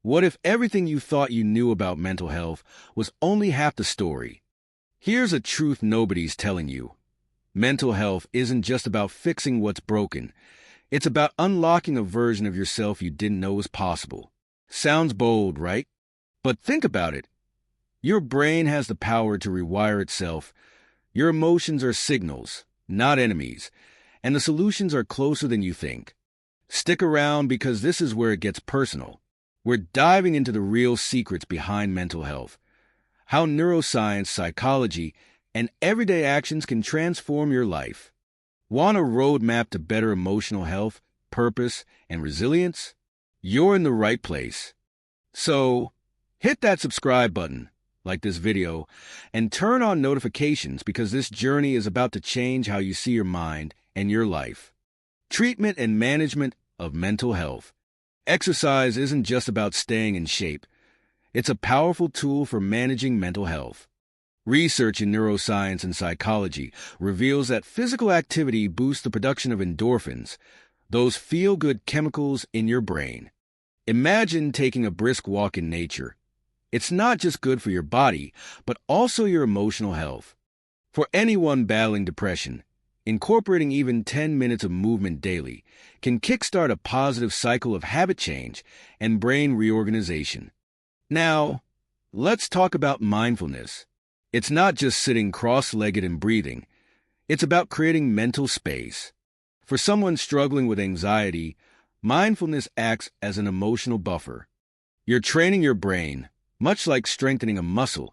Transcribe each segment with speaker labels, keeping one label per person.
Speaker 1: What if everything you thought you knew about mental health was only half the story? Here's a truth nobody's telling you. Mental health isn't just about fixing what's broken. It's about unlocking a version of yourself you didn't know was possible. Sounds bold, right? But think about it. Your brain has the power to rewire itself. Your emotions are signals, not enemies, and the solutions are closer than you think. Stick around because this is where it gets personal. We're diving into the real secrets behind mental health, how neuroscience, psychology, and everyday actions can transform your life. Want a roadmap to better emotional health, purpose, and resilience? You're in the right place. So, hit that subscribe button, like this video, and turn on notifications because this journey is about to change how you see your mind and your life. Treatment and management of mental health. Exercise isn't just about staying in shape. It's a powerful tool for managing mental health. Research in neuroscience and psychology reveals that physical activity boosts the production of endorphins, those feel-good chemicals in your brain. Imagine taking a brisk walk in nature. It's not just good for your body, but also your emotional health. For anyone battling depression, incorporating even 10 minutes of movement daily can kickstart a positive cycle of habit change and brain reorganization. Now, let's talk about mindfulness. It's not just sitting cross-legged and breathing. It's about creating mental space. For someone struggling with anxiety, mindfulness acts as an emotional buffer. You're training your brain, much like strengthening a muscle,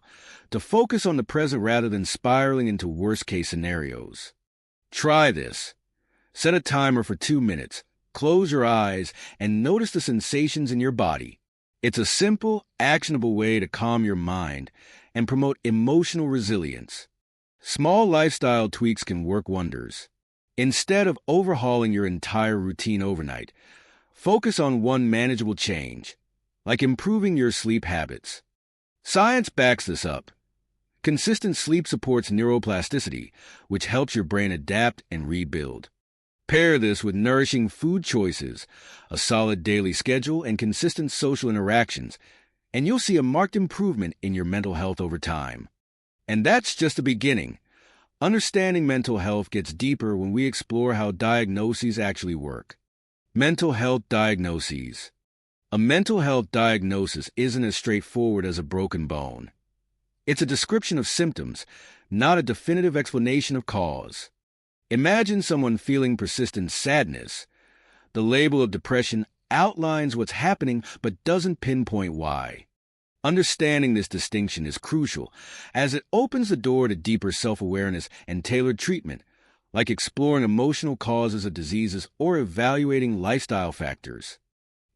Speaker 1: to focus on the present rather than spiraling into worst-case scenarios. Try this. Set a timer for 2 minutes, close your eyes, and notice the sensations in your body. It's a simple, actionable way to calm your mind and promote emotional resilience. Small lifestyle tweaks can work wonders. Instead of overhauling your entire routine overnight, focus on one manageable change, like improving your sleep habits. Science backs this up. Consistent sleep supports neuroplasticity, which helps your brain adapt and rebuild. Pair this with nourishing food choices, a solid daily schedule, and consistent social interactions, and you'll see a marked improvement in your mental health over time. And that's just the beginning. Understanding mental health gets deeper when we explore how diagnoses actually work. Mental health diagnoses. A mental health diagnosis isn't as straightforward as a broken bone. It's a description of symptoms, not a definitive explanation of cause. Imagine someone feeling persistent sadness. The label of depression outlines what's happening but doesn't pinpoint why. Understanding this distinction is crucial, as it opens the door to deeper self-awareness and tailored treatment, like exploring emotional causes of diseases or evaluating lifestyle factors.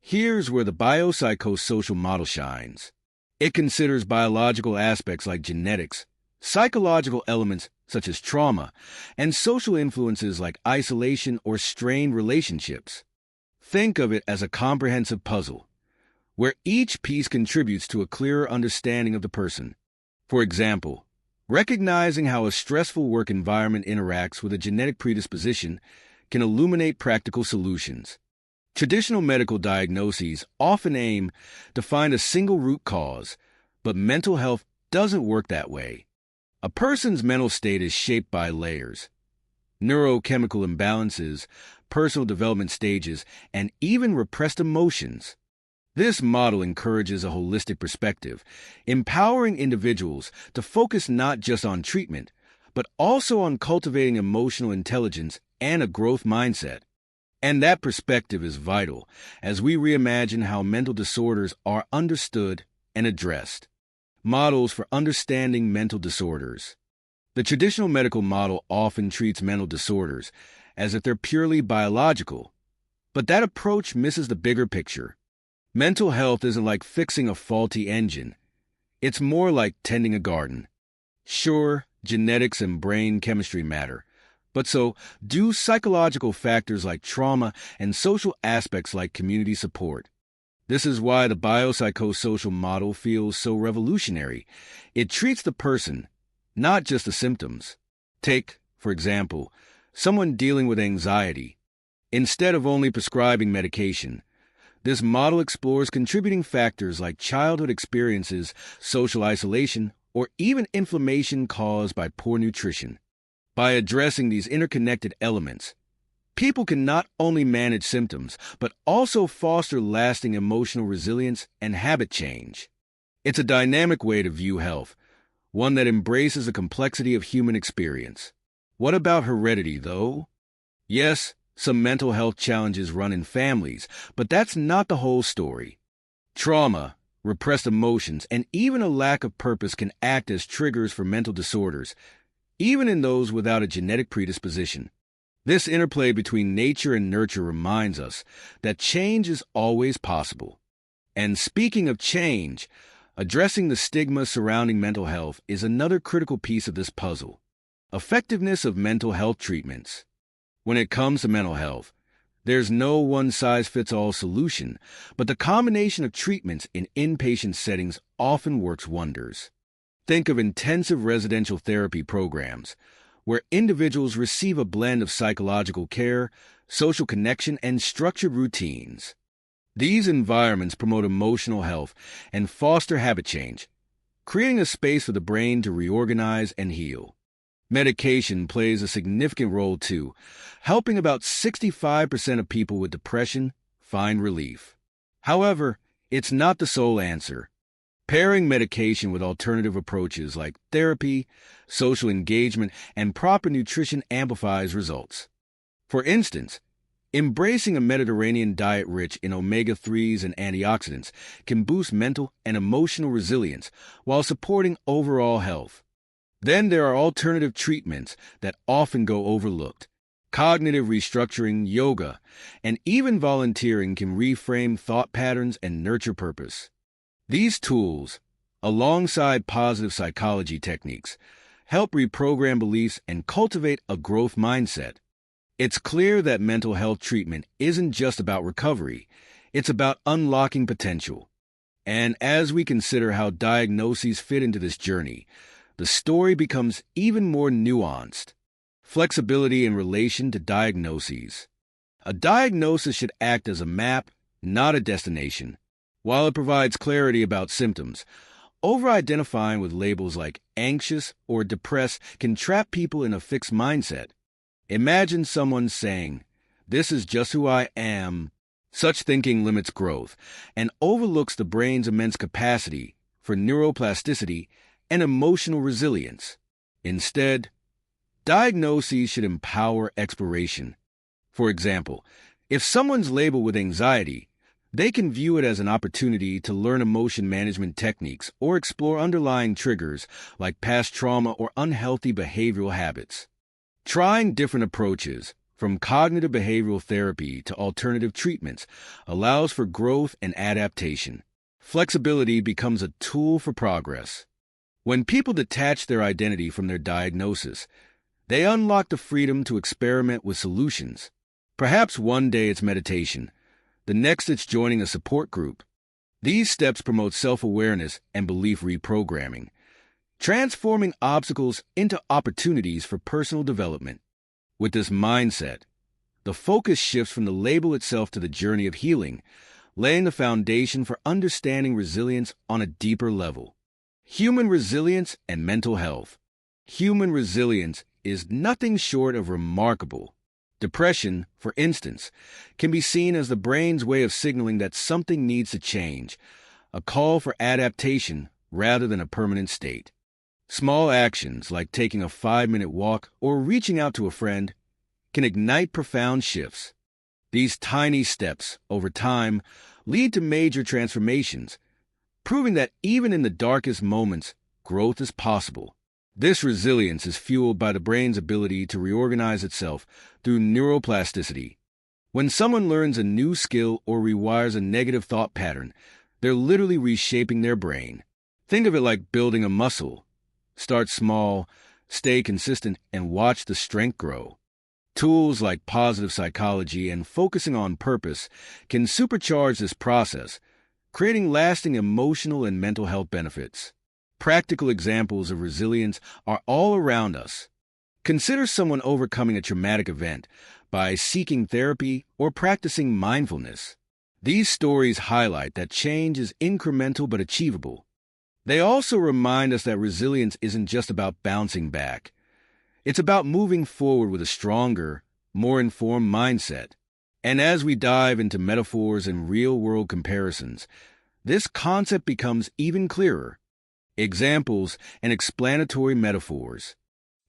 Speaker 1: Here's where the biopsychosocial model shines. It considers biological aspects like genetics, psychological elements such as trauma, and social influences like isolation or strained relationships. Think of it as a comprehensive puzzle, where each piece contributes to a clearer understanding of the person. For example, recognizing how a stressful work environment interacts with a genetic predisposition can illuminate practical solutions. Traditional medical diagnoses often aim to find a single root cause, but mental health doesn't work that way. A person's mental state is shaped by layers, neurochemical imbalances, personal development stages, and even repressed emotions. This model encourages a holistic perspective, empowering individuals to focus not just on treatment, but also on cultivating emotional intelligence and a growth mindset. And that perspective is vital as we reimagine how mental disorders are understood and addressed. Models for understanding mental disorders. The traditional medical model often treats mental disorders as if they're purely biological, but that approach misses the bigger picture. Mental health isn't like fixing a faulty engine. It's more like tending a garden. Sure, genetics and brain chemistry matter, but so do psychological factors like trauma and social aspects like community support. This is why the biopsychosocial model feels so revolutionary. It treats the person, not just the symptoms. Take, for example, someone dealing with anxiety. Instead of only prescribing medication, This model explores contributing factors like childhood experiences, social isolation, or even inflammation caused by poor nutrition. By addressing these interconnected elements, people can not only manage symptoms, but also foster lasting emotional resilience and habit change. It's a dynamic way to view health, one that embraces the complexity of human experience. What about heredity, though? Yes, some mental health challenges run in families, but that's not the whole story. Trauma, repressed emotions, and even a lack of purpose can act as triggers for mental disorders, even in those without a genetic predisposition. This interplay between nature and nurture reminds us that change is always possible. And speaking of change, addressing the stigma surrounding mental health is another critical piece of this puzzle. Effectiveness of mental health treatments. When it comes to mental health, there's no one-size-fits-all solution, but the combination of treatments in inpatient settings often works wonders. Think of intensive residential therapy programs, where individuals receive a blend of psychological care, social connection, and structured routines. These environments promote emotional health and foster habit change, creating a space for the brain to reorganize and heal. Medication plays a significant role too, helping about 65% of people with depression find relief. However, it's not the sole answer. Pairing medication with alternative approaches like therapy, social engagement, and proper nutrition amplifies results. For instance, embracing a Mediterranean diet rich in omega-3s and antioxidants can boost mental and emotional resilience while supporting overall health. Then there are alternative treatments that often go overlooked. Cognitive restructuring, yoga, and even volunteering can reframe thought patterns and nurture purpose. These tools, alongside positive psychology techniques, help reprogram beliefs and cultivate a growth mindset. It's clear that mental health treatment isn't just about recovery, it's about unlocking potential. And as we consider how diagnoses fit into this journey, the story becomes even more nuanced. Flexibility in relation to diagnoses. A diagnosis should act as a map, not a destination. While it provides clarity about symptoms, over-identifying with labels like anxious or depressed can trap people in a fixed mindset. Imagine someone saying, "This is just who I am." Such thinking limits growth and overlooks the brain's immense capacity for neuroplasticity and emotional resilience. Instead, diagnoses should empower exploration. For example, if someone's labeled with anxiety, they can view it as an opportunity to learn emotion management techniques or explore underlying triggers like past trauma or unhealthy behavioral habits. Trying different approaches, from cognitive behavioral therapy to alternative treatments, allows for growth and adaptation. Flexibility becomes a tool for progress. When people detach their identity from their diagnosis, they unlock the freedom to experiment with solutions. Perhaps one day it's meditation, the next it's joining a support group. These steps promote self-awareness and belief reprogramming, transforming obstacles into opportunities for personal development. With this mindset, the focus shifts from the label itself to the journey of healing, laying the foundation for understanding resilience on a deeper level. Human resilience and mental health. Human resilience is nothing short of remarkable. Depression, for instance, can be seen as the brain's way of signaling that something needs to change, a call for adaptation rather than a permanent state. Small actions like taking a 5-minute walk or reaching out to a friend can ignite profound shifts. These tiny steps, over time, lead to major transformations, proving that even in the darkest moments, growth is possible. This resilience is fueled by the brain's ability to reorganize itself through neuroplasticity. When someone learns a new skill or rewires a negative thought pattern, they're literally reshaping their brain. Think of it like building a muscle. Start small, stay consistent, and watch the strength grow. Tools like positive psychology and focusing on purpose can supercharge this process, creating lasting emotional and mental health benefits. Practical examples of resilience are all around us. Consider someone overcoming a traumatic event by seeking therapy or practicing mindfulness. These stories highlight that change is incremental but achievable. They also remind us that resilience isn't just about bouncing back. It's about moving forward with a stronger, more informed mindset. And as we dive into metaphors and real-world comparisons, this concept becomes even clearer. Examples and explanatory metaphors.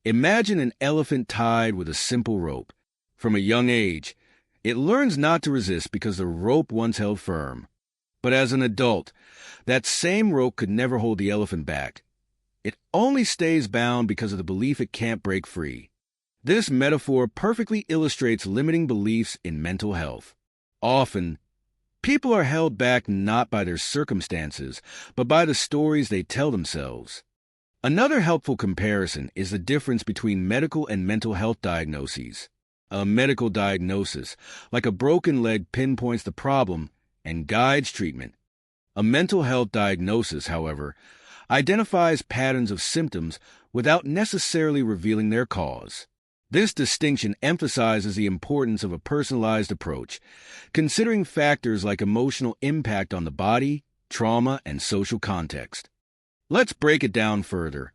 Speaker 1: Imagine an elephant tied with a simple rope. From a young age, it learns not to resist because the rope once held firm. But as an adult, that same rope could never hold the elephant back. It only stays bound because of the belief it can't break free. This metaphor perfectly illustrates limiting beliefs in mental health. Often, people are held back not by their circumstances, but by the stories they tell themselves. Another helpful comparison is the difference between medical and mental health diagnoses. A medical diagnosis, like a broken leg, pinpoints the problem and guides treatment. A mental health diagnosis, however, identifies patterns of symptoms without necessarily revealing their cause. This distinction emphasizes the importance of a personalized approach, considering factors like emotional impact on the body, trauma, and social context. Let's break it down further.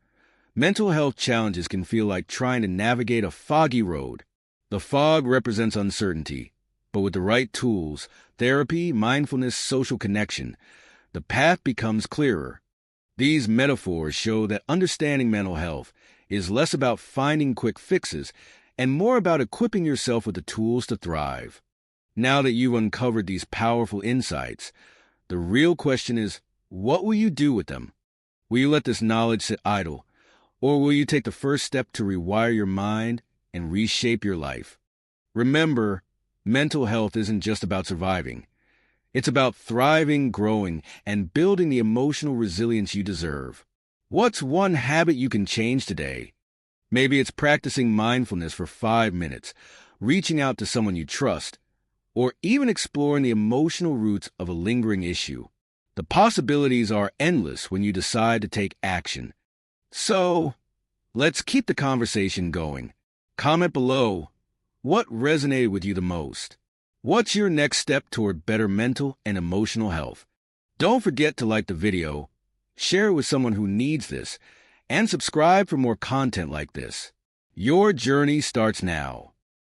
Speaker 1: Mental health challenges can feel like trying to navigate a foggy road. The fog represents uncertainty, but with the right tools, therapy, mindfulness, social connection, the path becomes clearer. These metaphors show that understanding mental health is less about finding quick fixes and more about equipping yourself with the tools to thrive. Now that you've uncovered these powerful insights, the real question is, what will you do with them? Will you let this knowledge sit idle, or will you take the first step to rewire your mind and reshape your life? Remember, mental health isn't just about surviving. It's about thriving, growing, and building the emotional resilience you deserve. What's one habit you can change today? Maybe it's practicing mindfulness for 5 minutes, reaching out to someone you trust, or even exploring the emotional roots of a lingering issue. The possibilities are endless when you decide to take action. So, let's keep the conversation going. Comment below, what resonated with you the most? What's your next step toward better mental and emotional health? Don't forget to like the video, share it with someone who needs this, and subscribe for more content like this. Your journey starts now.